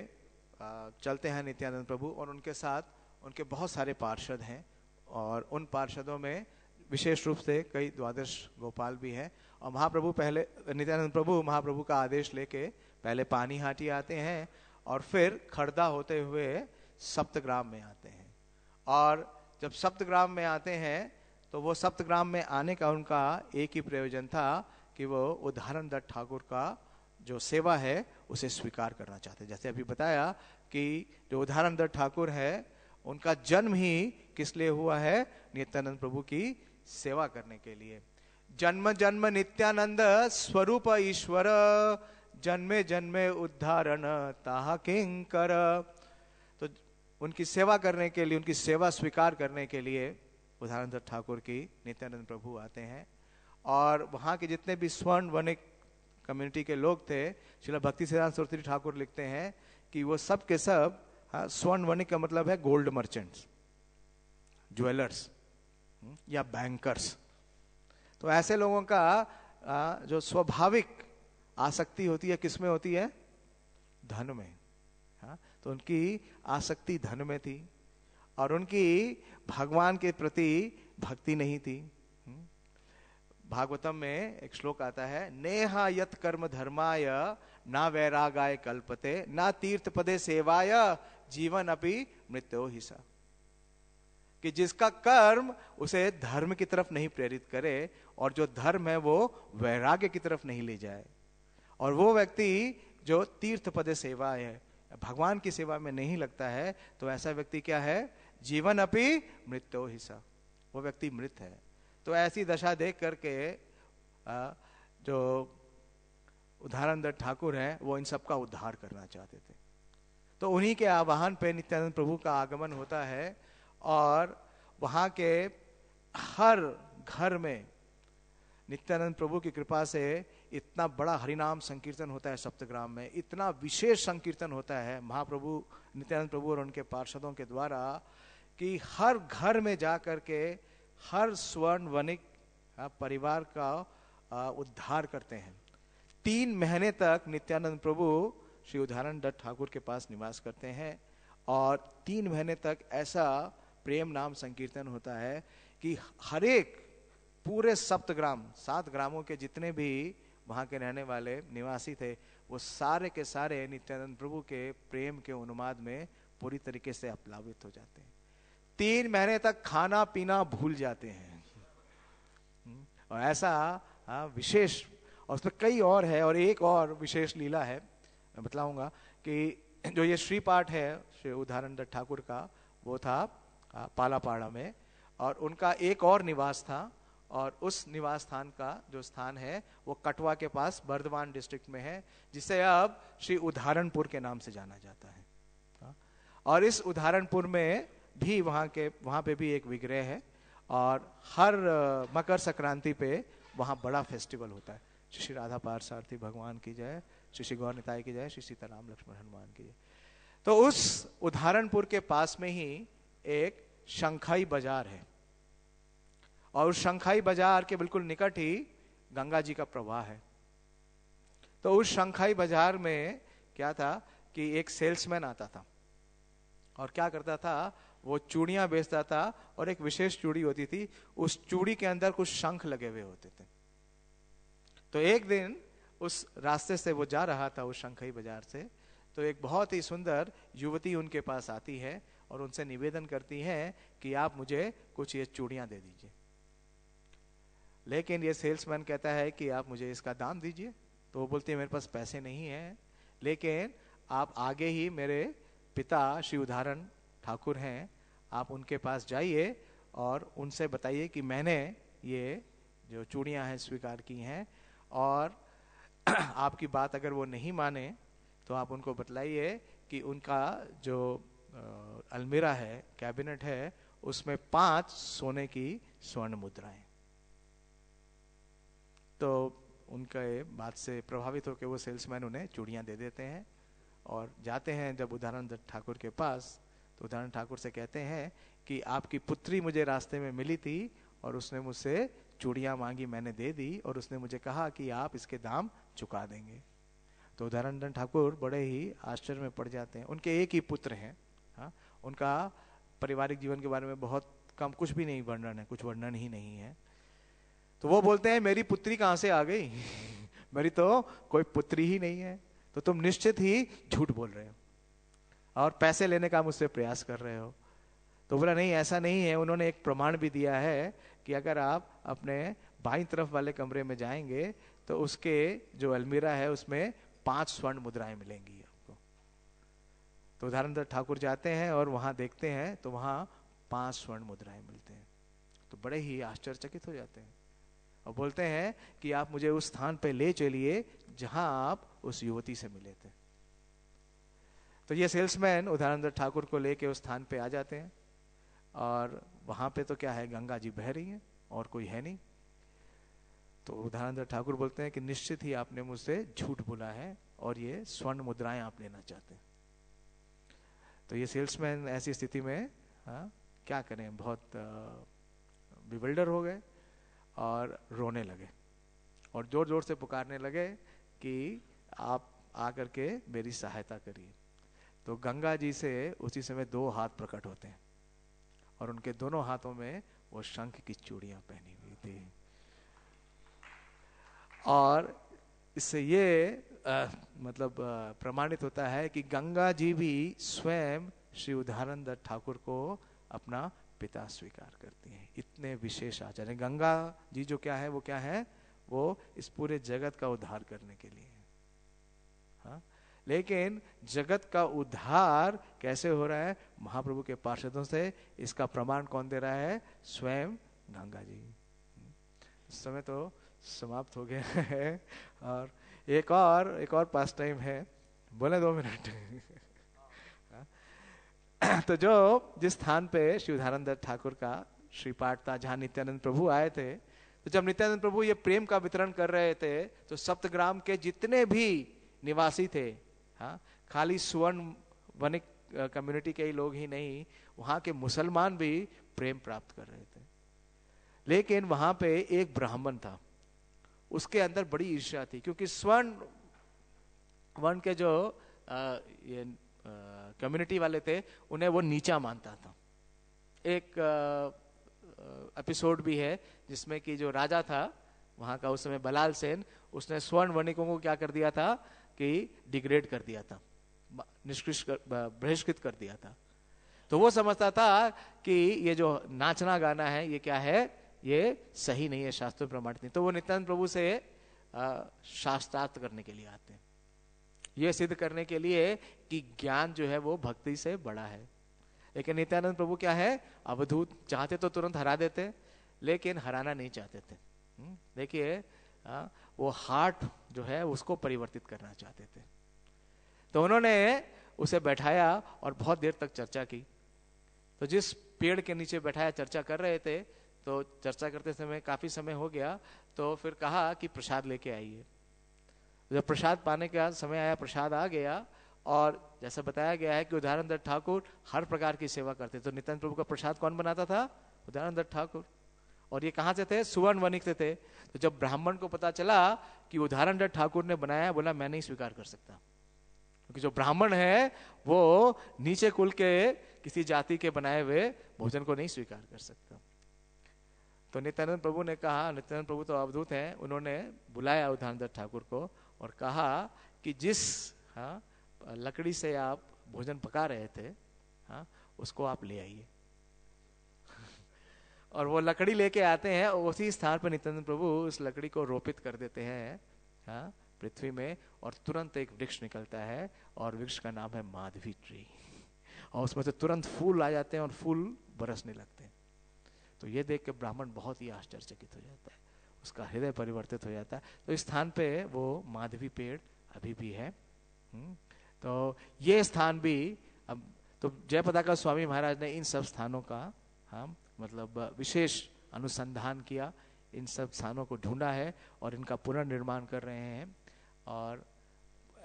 चलते हैं नित्यानंद प्रभु, और उनके साथ उनके बहुत सारे पार्षद हैं, और उन पार्षदों में विशेष रूप से कई द्वादश गोपाल भी हैं। और महाप्रभु पहले नित्यानंद प्रभु महाप्रभु का आदेश लेके पहले पानीहाटी आते हैं और फिर खड़दा होते हुए सप्तग्राम में आते हैं। और जब सप्तग्राम में आते हैं तो वो सप्तग्राम में आने का उनका एक ही प्रयोजन था कि वो उदाहरण दत्त ठाकुर का जो सेवा है उसे स्वीकार करना चाहते। जैसे अभी बताया कि जो उदाहरण दत्त ठाकुर है उनका जन्म ही किस लिए हुआ है, नित्यानंद प्रभु की सेवा करने के लिए। जन्म जन्म नित्यानंद स्वरूप ईश्वर, जन्मे जन्मे उद्धारण ताहा किंकर। तो उनकी सेवा करने के लिए, उनकी सेवा स्वीकार करने के लिए उदाहरण दत्त ठाकुर की नित्यानंद प्रभु आते हैं। और वहाँ के जितने भी स्वर्ण वणिक कम्युनिटी के लोग थे, श्रील भक्ति सिद्धांत सरस्वती ठाकुर लिखते हैं कि वो सब के सब, स्वर्ण वणिक का मतलब है गोल्ड मर्चेंट्स, ज्वेलर्स या बैंकर्स। तो ऐसे लोगों का जो स्वाभाविक आसक्ति होती है किसमें होती है, धन में। तो उनकी आसक्ति धन में थी और उनकी भगवान के प्रति भक्ति नहीं थी। भागवतम में एक श्लोक आता है, नेहा यत कर्म धर्माय ना वैरागाय कल्पते ना तीर्थ पदे सेवाय जीवन अपि मृत्यो ही सा। कि जिसका कर्म उसे धर्म की तरफ नहीं प्रेरित करे और जो धर्म है वो वैराग्य की तरफ नहीं ले जाए, और वो व्यक्ति जो तीर्थ पदे सेवा है, भगवान की सेवा में नहीं लगता है, तो ऐसा व्यक्ति क्या है, जीवन अपि मृत्यो ही सा, वो व्यक्ति मृत है। तो ऐसी दशा देख करके जो उदाहरण दत्त ठाकुर हैं वो इन सब का उद्धार करना चाहते थे। तो उन्हीं के आवाहन पे नित्यानंद प्रभु का आगमन होता है और वहाँ के हर घर में नित्यानंद प्रभु की कृपा से इतना बड़ा हरिनाम संकीर्तन होता है सप्तग्राम में, इतना विशेष संकीर्तन होता है महाप्रभु नित्यानंद प्रभु और उनके पार्षदों के द्वारा कि हर घर में जा करके हर स्वर्ण वणिक परिवार का उद्धार करते हैं। 3 महीने तक नित्यानंद प्रभु श्री उदाहरण दत्त ठाकुर के पास निवास करते हैं और 3 महीने तक ऐसा प्रेम नाम संकीर्तन होता है कि हर एक पूरे सप्तग्राम 7 ग्रामों के जितने भी वहाँ के रहने वाले निवासी थे वो सारे के सारे नित्यानंद प्रभु के प्रेम के उन्माद में पूरी तरीके से अप्लावित हो जाते हैं। 3 महीने तक खाना पीना भूल जाते हैं। और ऐसा विशेष, और उसमें कई और है, और एक और विशेष लीला है मैं बतलाऊंगा कि जो ये श्री पाठ है श्री उदाहरण दत्त ठाकुर का, वो था पालापाड़ा में, और उनका एक और निवास था, और उस निवास स्थान का जो स्थान है वो कटवा के पास बर्धमान डिस्ट्रिक्ट में है, जिसे अब श्री उदाहरणपुर के नाम से जाना जाता है। और इस उदाहरणपुर में भी वहाँ पे भी एक विग्रह है, और हर मकर संक्रांति पे वहाँ बड़ा फेस्टिवल होता है। श्री राधा पारसारथी भगवान की जय, श्री गौर निताई की जय, श्री सीताराम लक्ष्मण हनुमान की जय। तो उस उदाहरणपुर के पास में ही एक शंखाई बाजार है, और उस शंखाई बाजार के बिल्कुल निकट ही गंगा जी का प्रवाह है। तो उस शंखाई बाजार में क्या था कि एक सेल्समैन आता था और क्या करता था, वो चूड़ियां बेचता था, और एक विशेष चूड़ी होती थी, उस चूड़ी के अंदर कुछ शंख लगे हुए होते थे। तो एक दिन उस रास्ते से वो जा रहा था उस शंखाई बाजार से, तो एक बहुत ही सुंदर युवती उनके पास आती है और उनसे निवेदन करती है कि आप मुझे कुछ ये चूड़ियां दे दीजिए। लेकिन ये सेल्समैन कहता है कि आप मुझे इसका दाम दीजिए। तो वो बोलती है मेरे पास पैसे नहीं है, लेकिन आप आगे ही मेरे पिता श्री उदाहरण ठाकुर हैं, आप उनके पास जाइए और उनसे बताइए कि मैंने ये जो चूड़ियां हैं स्वीकार की हैं, और आपकी बात अगर वो नहीं माने तो आप उनको बतलाइए कि उनका जो अलमीरा है, कैबिनेट है, उसमें 5 सोने की स्वर्ण मुद्राएं। तो उनके बात से प्रभावित होकर वो सेल्समैन उन्हें चूड़ियां दे देते हैं और जाते हैं जब उदाहरण ठाकुर के पास, तो उदाहरण ठाकुर से कहते हैं कि आपकी पुत्री मुझे रास्ते में मिली थी और उसने मुझसे चूड़ियां मांगी, मैंने दे दी, और उसने मुझे कहा कि आप इसके दाम चुका देंगे। तो उदाहरण ठाकुर बड़े ही आश्चर्य में पड़ जाते हैं। उनके एक ही पुत्र हैं, हाँ, उनका पारिवारिक जीवन के बारे में बहुत कम, कुछ भी नहीं वर्णन है, कुछ वर्णन ही नहीं है। तो वो बोलते हैं मेरी पुत्री कहां से आ गई मेरी तो कोई पुत्री ही नहीं है, तो तुम निश्चित ही झूठ बोल रहे हो और पैसे लेने का मुझसे प्रयास कर रहे हो। तो बोला नहीं, ऐसा नहीं है। उन्होंने एक प्रमाण भी दिया है कि अगर आप अपने बाईं तरफ वाले कमरे में जाएंगे तो उसके जो अलमीरा है उसमें 5 स्वर्ण मुद्राएं मिलेंगी आपको। तो उदाहरण ठाकुर जाते हैं और वहां देखते हैं तो वहां 5 स्वर्ण मुद्राएं मिलते हैं। तो बड़े ही आश्चर्यचकित हो जाते हैं और बोलते हैं कि आप मुझे उस स्थान पे ले चलिए जहां आप उस युवती से मिले थे। तो ये सेल्समैन उदाहरण ठाकुर को लेके उस स्थान पे आ जाते हैं और वहां पे तो क्या है, गंगा जी बह रही हैं और कोई है नहीं। तो उदाहरण ठाकुर बोलते हैं कि निश्चित ही आपने मुझसे झूठ बोला है और ये स्वर्ण मुद्राएं आप लेना चाहते हैं। तो ये सेल्समैन ऐसी स्थिति में क्या करें, बहुत बिविल्डर हो गए और रोने लगे और जोर जोर से पुकारने लगे कि आप आकर के मेरी सहायता करिए। तो गंगा जी से उसी समय 2 हाथ प्रकट होते हैं और उनके दोनों हाथों में वो शंख की चूड़ियां पहनी हुई थी। और इससे ये मतलब प्रमाणित होता है कि गंगा जी भी स्वयं श्री उदाहरण दत्त ठाकुर को अपना पिता स्वीकार करती हैं। इतने विशेष आचार्य गंगा जी जो क्या है, वो क्या है, वो इस पूरे जगत का उद्धार करने के लिए है। हाँ? लेकिन जगत का उद्धार कैसे हो रहा है? महाप्रभु के पार्षदों से। इसका प्रमाण कौन दे रहा है? स्वयं गंगा जी। इस समय तो समाप्त हो गया है और एक और पास टाइम है, बोले 2 मिनट तो जिस स्थान पे श्री उदाहरण दत्त ठाकुर का श्रीपाठ था, जहां नित्यानंद प्रभु आए थे, तो जब नित्यानंद प्रभु ये प्रेम का वितरण कर रहे थे तो सप्तग्राम के जितने भी निवासी थे, हाँ, खाली सुवर्ण वनिक कम्युनिटी के ही लोग ही नहीं, वहां के मुसलमान भी प्रेम प्राप्त कर रहे थे। लेकिन वहां पे एक ब्राह्मण था, उसके अंदर बड़ी ईर्ष्या थी, क्योंकि स्वर्ण वर्ण के जो ये कम्युनिटी वाले थे उन्हें वो नीचा मानता था। एक एपिसोड भी है जिसमें कि जो राजा था वहां का उस समय बलाल सेन, उसने स्वर्ण वणिकों को क्या कर दिया था कि डिग्रेड कर दिया था, बहिष्कृत कर दिया था। तो वो समझता था कि ये जो नाचना गाना है ये क्या है, ये सही नहीं है, शास्त्र प्रमाणित नहीं। तो वो नित्यानंद प्रभु से शास्त्रार्थ करने के लिए आते हैं, ये सिद्ध करने के लिए कि ज्ञान जो है वो भक्ति से बड़ा है। लेकिन नित्यानंद प्रभु क्या है, अवधूत, चाहते तो तुरंत हरा देते, लेकिन हराना नहीं चाहते थे। देखिए वो हार्ट जो है उसको परिवर्तित करना चाहते थे। तो उन्होंने उसे बैठाया और बहुत देर तक चर्चा की। तो जिस पेड़ के नीचे बैठाया, चर्चा कर रहे थे, तो चर्चा करते समय काफी समय हो गया, तो फिर कहा कि प्रसाद लेके आइए। जब प्रसाद पाने का समय आया, प्रसाद आ गया, और जैसा बताया गया है कि उदाहरण दत्त ठाकुर हर प्रकार की सेवा करते। तो नित्यानंद प्रभु का प्रसाद कौन बनाता था? उदाहरण दत्त ठाकुर। और ये कहां से थे? सुवर्ण वणिक से थे। तो जब ब्राह्मण को पता चला कि उदाहरण दत्त ठाकुर ने बनाया, बोला मैं नहीं स्वीकार कर सकता, क्योंकि जो ब्राह्मण है वो नीचे कुल के किसी जाति के बनाए हुए भोजन को नहीं स्वीकार कर सकता। तो नित्यानंद प्रभु ने कहा, नित्यानंद प्रभु तो अवधूत हैं, उन्होंने बुलाया उदाहरण दत्त ठाकुर को और कहा कि जिस लकड़ी से आप भोजन पका रहे थे, हाँ, उसको आप ले आइए। और वो लकड़ी लेके आते हैं, उसी स्थान पर नित्यानंद प्रभु उस लकड़ी को रोपित कर देते हैं, हाँ, पृथ्वी में, और तुरंत एक वृक्ष निकलता है, और वृक्ष का नाम है माधवी ट्री, और उसमें से तुरंत फूल आ जाते हैं और फूल बरसने लगते हैं। तो ये देख के ब्राह्मण बहुत ही आश्चर्यचकित हो जाता है, उसका हृदय परिवर्तित हो जाता है। तो इस स्थान पे वो माधवी पेड़ अभी भी है। तो ये स्थान भी अब, तो जय पताका स्वामी महाराज ने इन सब स्थानों का, हाँ, मतलब विशेष अनुसंधान किया, इन सब स्थानों को ढूंढा है और इनका पुनर्निर्माण कर रहे हैं। और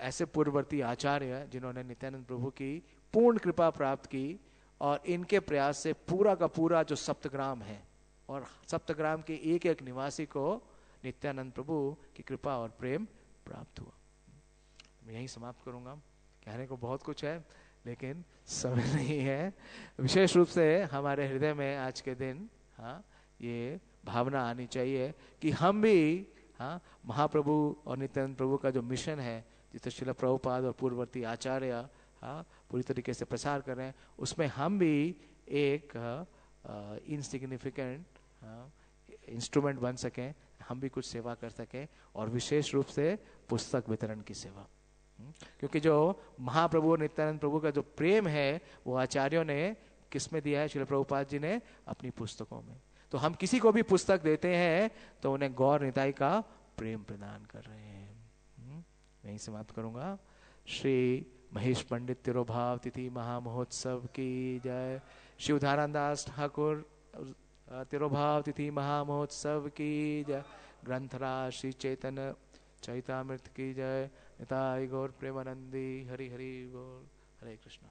ऐसे पूर्ववर्ती आचार्य जिन्होंने नित्यानंद प्रभु की पूर्ण कृपा प्राप्त की, और इनके प्रयास से पूरा का पूरा जो सप्तग्राम है, और सप्तग्राम के एक एक निवासी को नित्यानंद प्रभु की कृपा और प्रेम प्राप्त हुआ। मैं यहीं समाप्त करूंगा। कहने को बहुत कुछ है, लेकिन समय नहीं है। विशेष रूप से हमारे हृदय में आज के दिन, हाँ, ये भावना आनी चाहिए कि हम भी, हाँ, महाप्रभु और नित्यानंद प्रभु का जो मिशन है, जिसे श्रील प्रभुपाद और पूर्ववर्ती आचार्य, हाँ, पूरी तरीके से प्रसार कर रहे हैं, उसमें हम भी एक इनसिग्निफिकेंट इंस्ट्रूमेंट बन सकें, हम भी कुछ सेवा कर सकें, और विशेष रूप से पुस्तक वितरण की सेवा। क्योंकि जो महाप्रभु और नित्यानंद प्रभु का जो प्रेम है, वो आचार्यों ने किस में दिया है? श्रील प्रभुपाद जी ने अपनी पुस्तकों में। तो हम किसी को भी पुस्तक देते हैं तो उन्हें गौर निताई का प्रेम प्रदान कर रहे हैं। मैं यहीं समाप्त करूंगा। श्री महेश पंडित तिरुभाव तिथि महामहोत्सव की जय। श्री उदाहरण दास ठाकुर तिरुभाव तिथि महामहोत्सव की जय। ग्रंथराज श्री चैतन्य चैतामृत की जय। निताई गौर प्रेमानंदी। हरि हरि बोल। हरे कृष्णा।